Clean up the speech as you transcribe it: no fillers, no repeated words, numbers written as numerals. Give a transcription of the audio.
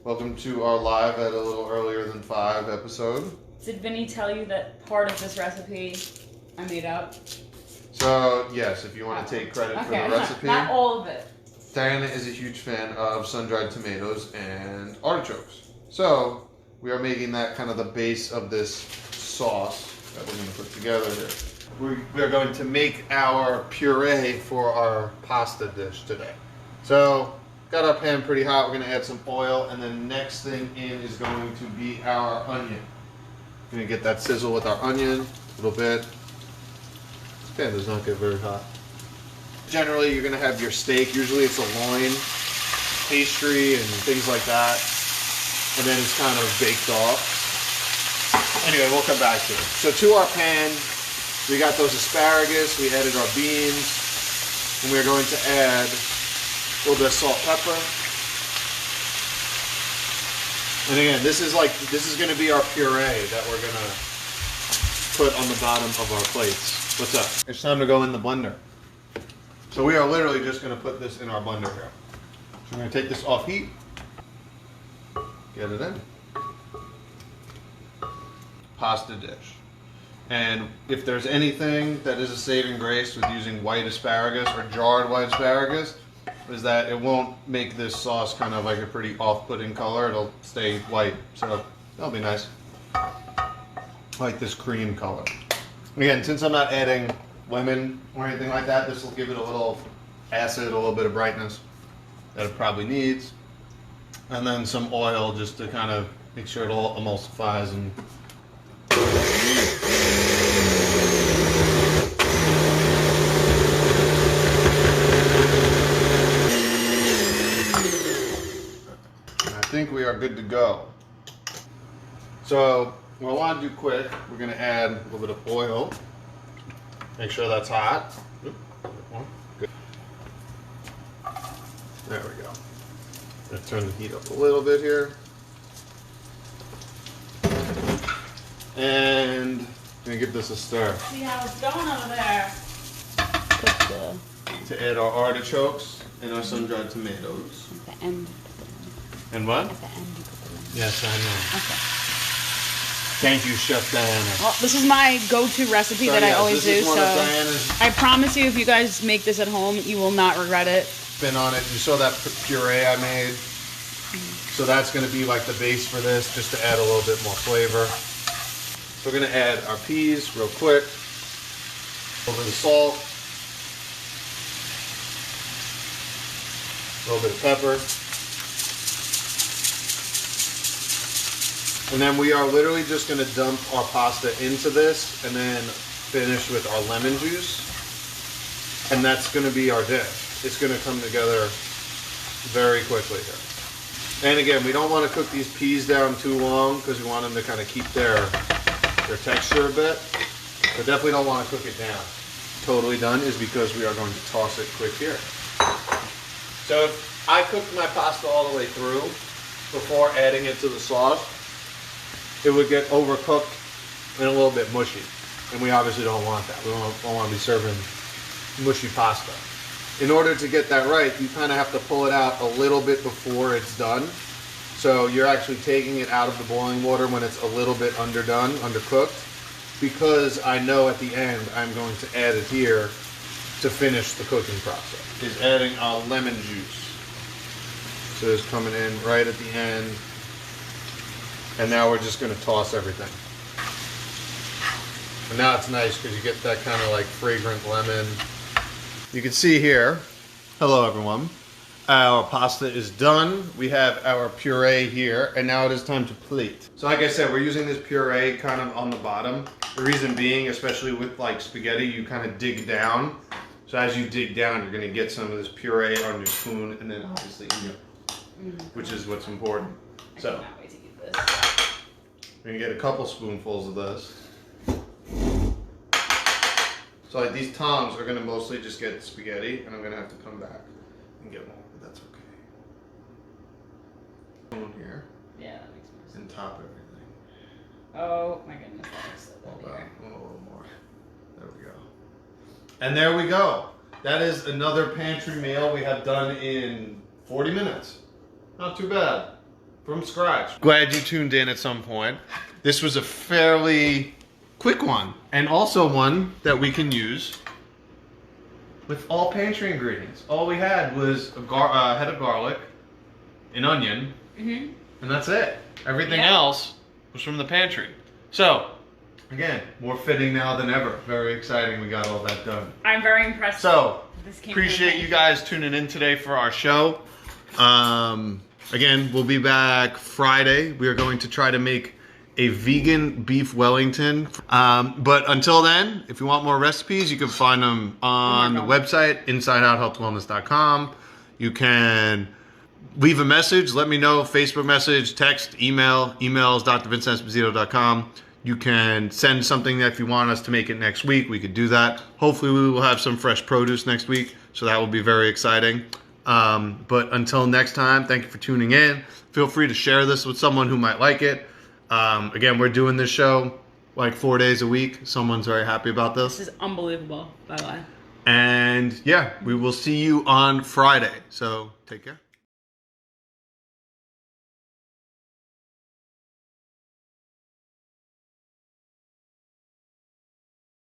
Welcome to our live at a little earlier than 5 episode. Did Vinny tell you that part of this recipe I made up? So, yes, if you want to take credit for the recipe. Not all of it. Diana is a huge fan of sun-dried tomatoes and artichokes. So, we are making that kind of the base of this sauce that we're going to put together here. We are going to make our puree for our pasta dish today. So, got our pan pretty hot. We're going to add some oil, and then next thing in is going to be our onion. We're going to get that sizzle with our onion a little bit. This pan does not get very hot. Generally, you're going to have your steak. Usually it's a loin, pastry, and things like that. And then it's kind of baked off. Anyway, we'll come back to it. So to our pan, we got those asparagus. We added our beans. And we're going to add a little bit of salt, pepper. And again, this is going to be our puree that we're going to put on the bottom of our plates. What's up? It's time to go in the blender. So we are literally just going to put this in our blender here. So we're going to take this off heat. Get it in. Pasta dish. And if there's anything that is a saving grace with using white asparagus or jarred white asparagus, is that it won't make this sauce kind of like a pretty off-putting color. It'll stay white, so that'll be nice. Like this cream color. Again, since I'm not adding lemon or anything like that, this will give it a little acid, a little bit of brightness that it probably needs. And then some oil just to kind of make sure it all emulsifies and I think we are good to go. So what I want to do quick, we're going to add a little bit of oil. Make sure that's hot. Good. There we go. I'm going to turn the heat up a little bit here. And I'm going to give this a stir. See how it's going over there. To add our artichokes and our sun-dried tomatoes. At the end. And what? At the end you put the lemon. Yes, I know. Okay. Thank you, Chef Diana. Well, this is my go-to recipe that I always do, so I promise you if you guys make this at home, you will not regret it. Spin on it. You saw that puree I made. So that's going to be like the base for this, just to add a little bit more flavor. So we're going to add our peas real quick. A little bit of salt. A little bit of pepper. And then we are literally just going to dump our pasta into this and then finish with our lemon juice. And that's going to be our dish. It's going to come together very quickly here. And again, we don't want to cook these peas down too long because we want them to kind of keep their texture a bit. But definitely don't want to cook it down. Totally done is because we are going to toss it quick here. So if I cooked my pasta all the way through before adding it to the sauce, it would get overcooked and a little bit mushy. And we obviously don't want that. We don't want to be serving mushy pasta. In order to get that right, you kind of have to pull it out a little bit before it's done. So you're actually taking it out of the boiling water when it's a little bit undercooked, because I know at the end I'm going to add it here to finish the cooking process. Is adding our lemon juice. So it's coming in right at the end. And now we're just going to toss everything. And now it's nice because you get that kind of like fragrant lemon. You can see here, hello everyone, our pasta is done. We have our puree here, and now it is time to plate. So like I said, we're using this puree kind of on the bottom. The reason being, especially with like spaghetti, you kind of dig down. So as you dig down, you're going to get some of this puree on your spoon, and then obviously in your, which is what's important. So we're going to get a couple spoonfuls of this. So like these tongs are going to mostly just get spaghetti, and I'm going to have to come back and get more, but that's okay. Spoon here. Yeah, that makes more sense. And top everything. Oh my goodness, that looks so good here. A little more. There we go. And there we go. That is another pantry meal we have done in 40 minutes. Not too bad. from scratch. Glad you tuned in at some point. This was a fairly quick one, and also one that we can use with all pantry ingredients. All we had was a head of garlic, an onion, and that's it. Everything else was from the pantry. So, again, more fitting now than ever. Very exciting we got all that done. I'm very impressed. So, appreciate you guys tuning in today for our show. Again, we'll be back Friday. We are going to try to make a vegan beef Wellington. But until then, if you want more recipes, you can find them on the website, insideouthealthwellness.com. You can leave a message, let me know, Facebook message, text, email. Email is drvincentesposito.com. You can send something that if you want us to make it next week, we could do that. Hopefully we will have some fresh produce next week, so that will be very exciting. But until next time, thank you for tuning in. Feel free to share this with someone who might like it. Again, we're doing this show like 4 days a week. Someone's very happy about this. This is unbelievable, by the way. And yeah, we will see you on Friday. So take care.